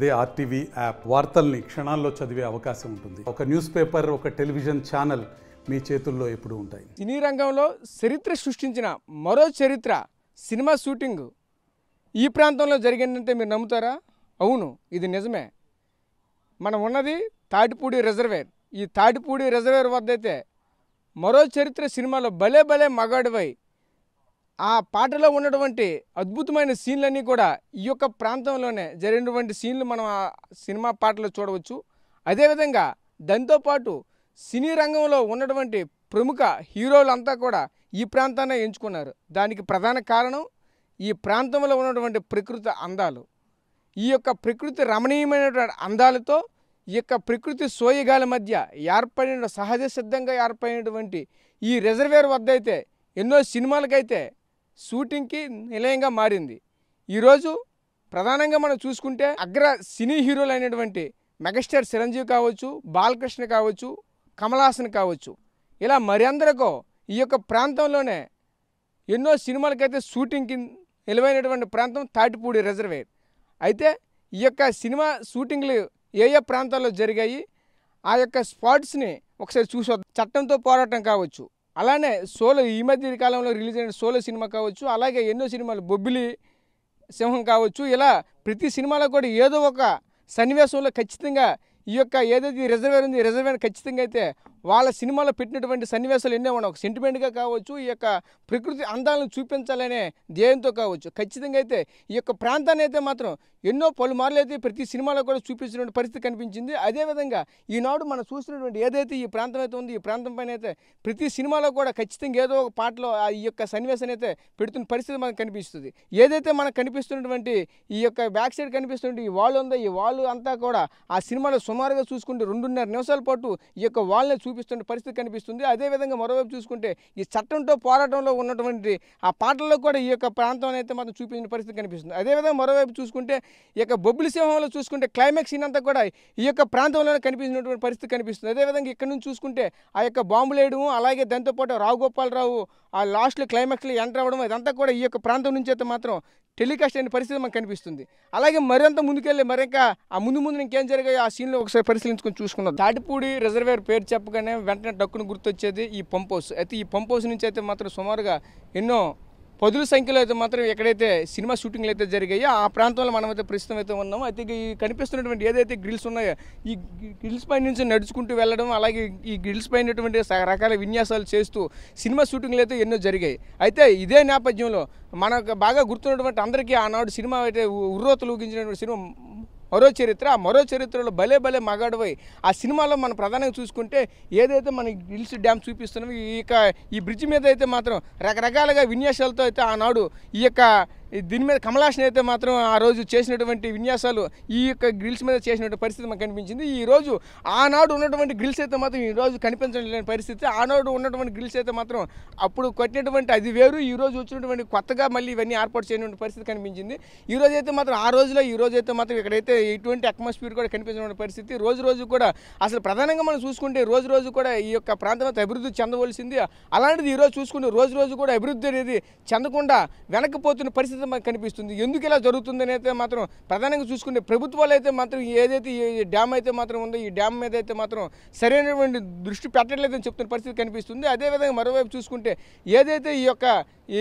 అదే RTV app వార్తల్ని క్షణాల్లో చదివే అవకాశం ఉంటుంది. ఒక న్యూస్ పేపర్, ఒక టెలివిజన్ ఛానల్ మీ చేతుల్లో ఎప్పుడూ ఉంటాయి. సినీ రంగంలో చరిత్ర సృష్టించిన మరో చరిత్ర సినిమా షూటింగ్ ఈ ప్రాంతంలో జరిగిందంటే మీరు నమ్ముతారా? అవును, ఇది నిజమే. మనం ఉన్నది తాటిపూడి రిజర్వేర్. ఈ తాటిపూడి రిజర్వేర్ వద్ద అయితే మరో చరిత్ర సినిమాలో భలే భలే మగాడివై ఆ పాటలో ఉన్నటువంటి అద్భుతమైన సీన్లన్నీ కూడా ఈ యొక్క ప్రాంతంలోనే జరిగినటువంటి సీన్లు మనం ఆ సినిమా పాటలో చూడవచ్చు. అదేవిధంగా దాంతోపాటు సినీ రంగంలో ఉన్నటువంటి ప్రముఖ హీరోలంతా కూడా ఈ ప్రాంతాన్ని ఎంచుకున్నారు. దానికి ప్రధాన కారణం ఈ ప్రాంతంలో ఉన్నటువంటి ప్రకృతి అందాలు. ఈ యొక్క ప్రకృతి రమణీయమైనటువంటి అందాలతో ఈ యొక్క ప్రకృతి సోయగాల మధ్య ఏర్పడిన సహజ సిద్ధంగా ఏర్పడినటువంటి ఈ రిజర్వేర్ వద్ద అయితే ఎన్నో సినిమాలకైతే షూటింగ్కి నిలయంగా మారింది. ఈరోజు ప్రధానంగా మనం చూసుకుంటే అగ్ర సినీ హీరోలు అయినటువంటి మెగాస్టార్ చిరంజీవి కావచ్చు, బాలకృష్ణ కావచ్చు, కమల్ హాసన్ కావచ్చు, ఇలా మరందరికో ఈ యొక్క ప్రాంతంలోనే ఎన్నో సినిమాలకైతే షూటింగ్కి నిలవైనటువంటి ప్రాంతం తాటిపూడి రిజర్వేర్. అయితే ఈ యొక్క సినిమా షూటింగ్లు ఏ ఏ ప్రాంతాల్లో జరిగాయి, ఆ యొక్క స్పాట్స్ని ఒకసారి చూసొద్దాం. చట్టంతో పోరాటం కావచ్చు, అలానే సోలో ఈ మధ్య కాలంలో రిలీజ్ అయిన సోలో సినిమా కావచ్చు, అలాగే ఎన్నో సినిమాలు బొబ్బిలి సింహం కావచ్చు, ఇలా ప్రతి సినిమాలో కూడా ఏదో ఒక సన్నివేశంలో ఖచ్చితంగా ఈ యొక్క ఏదైతే రిజర్వేర్ ఉంది, రిజర్వేర్ ఖచ్చితంగా అయితే వాళ్ళ సినిమాలో పెట్టినటువంటి సన్నివేశాలు ఎన్నో ఉన్నాయి. ఒక సెంటిమెంట్గా కావచ్చు, ఈ యొక్క ప్రకృతి అందాలను చూపించాలనే ధ్యేయంతో కావచ్చు, ఖచ్చితంగా అయితే ఈ యొక్క ప్రాంతాన్ని అయితే మాత్రం ఎన్నో పలుమార్లు అయితే ప్రతి సినిమాలో కూడా చూపించినటువంటి పరిస్థితి కనిపించింది. అదేవిధంగా ఈనాడు మనం చూసినటువంటి ఏదైతే ఈ ప్రాంతం అయితే ఉంది, ఈ ప్రాంతం పైన అయితే ప్రతి సినిమాలో కూడా ఖచ్చితంగా ఏదో ఒక పాటలో ఈ యొక్క సన్నివేశాన్ని అయితే పెడుతున్న పరిస్థితి మనకు కనిపిస్తుంది. ఏదైతే మనకు కనిపిస్తున్నటువంటి ఈ యొక్క బ్యాక్ సైడ్ కనిపిస్తున్నటువంటి ఈ వాల్ ఉందో, ఈ వాల్ అంతా కూడా ఆ సినిమాలో సుమారుగా చూసుకుంటే 2.5 నిమిషాల పాటు ఈ యొక్క వాల్ని చూపిస్తున్న పరిస్థితి కనిపిస్తుంది. అదేవిధంగా మరోవైపు చూసుకుంటే ఈ చట్టంతో పోరాటంలో ఉన్నటువంటి ఆ పాటల్లో కూడా ఈ యొక్క ప్రాంతం అయితే మాత్రం చూపించిన పరిస్థితి కనిపిస్తుంది. అదేవిధంగా మరోవైపు చూసుకుంటే ఈ యొక్క బొబ్బిలి సింహంలో చూసుకుంటే క్లైమాక్స్ సీన్ అంతా కూడా ఈ యొక్క ప్రాంతంలోనే కనిపించినటువంటి పరిస్థితి కనిపిస్తుంది. అదేవిధంగా ఇక్కడ నుంచి చూసుకుంటే ఆ యొక్క బాంబులు వేయడము, అలాగే దాంతోపాటు రావు గోపాలరావు ఆ లాస్ట్లో క్లైమాక్స్లో ఎంటర్ అవ్వడం, ఇదంతా కూడా ఈ యొక్క ప్రాంతం నుంచి అయితే మాత్రం టెలికాస్ట్ అయిన పరిస్థితి మనకు కనిపిస్తుంది. అలాగే మరింత ముందుకెళ్ళి మరింకా ఆ ముందు ఇంకేం జరిగాయో ఆ సీన్లో ఒకసారి పరిశీలించుకొని చూసుకున్నాం. తాటిపూడి రిజర్వేర్ పేరు చెప్పగానే వెంటనే డక్కును గుర్తొచ్చేది ఈ పంప్ హౌస్. అయితే ఈ పంప్ హౌస్ నుంచి అయితే మాత్రం సుమారుగా ఎన్నో పదుల సంఖ్యలో అయితే మాత్రం ఎక్కడైతే సినిమా షూటింగ్లు అయితే జరిగాయో ఆ ప్రాంతంలో మనమైతే ప్రస్తుతం అయితే ఉన్నాము. అయితే ఈ కనిపిస్తున్నటువంటి ఏదైతే గ్రిల్స్ ఉన్నాయో ఈ గ్రిల్స్ పై నుంచి నడుచుకుంటూ వెళ్ళడం, అలాగే ఈ గ్రిల్స్ పైనటువంటి రకాల విన్యాసాలు చేస్తూ సినిమా షూటింగ్లు అయితే ఎన్నో జరిగాయి. అయితే ఇదే నేపథ్యంలో మనకు బాగా గుర్తున్నటువంటి అందరికీ ఆనాడు సినిమా అయితే ఉర్రోతలు ఊగించినటువంటి సినిమా మరో చరిత్రలో భలే భలే మగాడువై ఆ సినిమాలో మనం ప్రధానంగా చూసుకుంటే ఏదైతే మన హిల్స్ డ్యామ్ చూపిస్తున్నామో ఈ బ్రిడ్జ్ మీద అయితే మాత్రం రకరకాలుగా విన్యాసాలతో అయితే ఆనాడు ఈ యొక్క దీని మీద కమల్ హాసన్ అయితే మాత్రం ఆ రోజు చేసినటువంటి విన్యాసాలు ఈ యొక్క గ్రిల్స్ మీద చేసినటువంటి పరిస్థితి మనకు కనిపించింది. ఈరోజు ఆనాడు ఉన్నటువంటి గ్రిల్స్ అయితే మాత్రం ఈరోజు కనిపించలేని పరిస్థితి. ఆనాడు ఉన్నటువంటి గ్రిల్స్ అయితే మాత్రం అప్పుడు కట్టినటువంటి అది వేరు, ఈరోజు వచ్చినటువంటి కొత్తగా మళ్ళీ ఇవన్నీ ఏర్పాటు చేయనటువంటి పరిస్థితి కనిపించింది. ఈరోజు అయితే మాత్రం ఆ రోజులో ఈ రోజు అయితే మాత్రం ఇక్కడైతే ఎటువంటి అట్మాస్ఫియర్ కూడా కనిపించినటువంటి పరిస్థితి. రోజు కూడా అసలు ప్రధానంగా మనం చూసుకుంటే రోజు కూడా ఈ యొక్క ప్రాంతం అయితే అభివృద్ధి చెందవలసింది. అలాంటిది ఈరోజు చూసుకుంటే రోజు కూడా అభివృద్ధి అనేది చెందకుండా వెనక్కిపోతున్న పరిస్థితి మనకు కనిపిస్తుంది. ఎందుకు ఇలా జరుగుతుందని అయితే మాత్రం ప్రధానంగా చూసుకుంటే ప్రభుత్వాలు అయితే మాత్రం ఏదైతే ఈ డ్యామ్ అయితే మాత్రం ఉందో ఈ డ్యామ్ మీద అయితే మాత్రం సరైనటువంటి దృష్టి పెట్టట్లేదని చెప్తున్న పరిస్థితి కనిపిస్తుంది. అదేవిధంగా మరోవైపు చూసుకుంటే ఏదైతే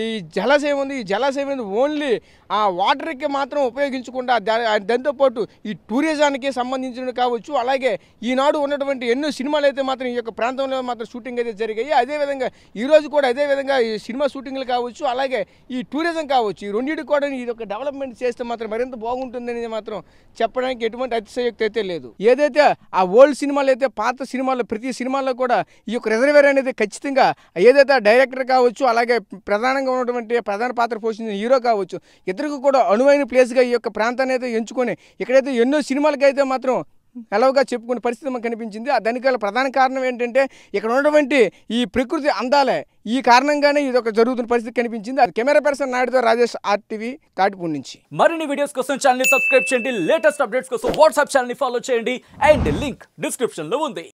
ఈ జలాశయం ఉంది, ఈ జలాశయం మీద ఓన్లీ ఆ వాటర్కి మాత్రం ఉపయోగించకుండా దాంతోపాటు ఈ టూరిజానికి సంబంధించినవి కావచ్చు, అలాగే ఈనాడు ఉన్నటువంటి ఎన్నో సినిమాలు అయితే మాత్రం ఈ యొక్క ప్రాంతంలో మాత్రం షూటింగ్ అయితే జరిగాయి. అదేవిధంగా ఈరోజు కూడా అదేవిధంగా ఈ సినిమా షూటింగ్లు కావచ్చు, అలాగే ఈ టూరిజం కావచ్చు, ఈ రెండింటి కూడా ఇది ఒక డెవలప్మెంట్ చేస్తే మాత్రం మరింత బాగుంటుందని మాత్రం చెప్పడానికి ఎటువంటి అతిశయోక్తి అయితే లేదు. ఏదైతే ఆ ఓల్డ్ సినిమాలు అయితే పాత సినిమాల్లో ప్రతి సినిమాల్లో కూడా ఈ యొక్క రిజర్వేర్ అనేది ఖచ్చితంగా ఏదైతే డైరెక్టర్ కావచ్చు, అలాగే ప్రధానంగా ఉన్నటువంటి ప్రధాన పాత్ర పోషించిన హీరో కావచ్చు, ఇద్దరికి కూడా అనువైన ప్లేస్గా ఈ యొక్క ప్రాంతాన్ని అయితే ఎంచుకొని ఇక్కడైతే ఎన్నో సినిమాలకైతే మాత్రం ఎలాగా చెప్పుకునే పరిస్థితి మనకు కనిపించింది. దానికి గల ప్రధాన కారణం ఏంటంటే ఇక్కడ ఉన్నటువంటి ఈ ప్రకృతి అందాలే. ఈ కారణంగానే ఇది ఒక జరుగుతున్న పరిస్థితి కనిపించింది. అది కెమెరా పర్సన్ నాయుడుతో రాజేష్, RTV తాటిపూడి నుంచి. మరిన్ని వీడియోస్ కోసం ఛానల్ ని సబ్స్క్రైబ్ చేయండి, లేటెస్ట్ అప్డేట్స్ కోసం వాట్సాప్ ఛానల్ ని ఫాలో చేయండి అండ్ లింక్ డిస్క్రిప్షన్ లో ఉంది.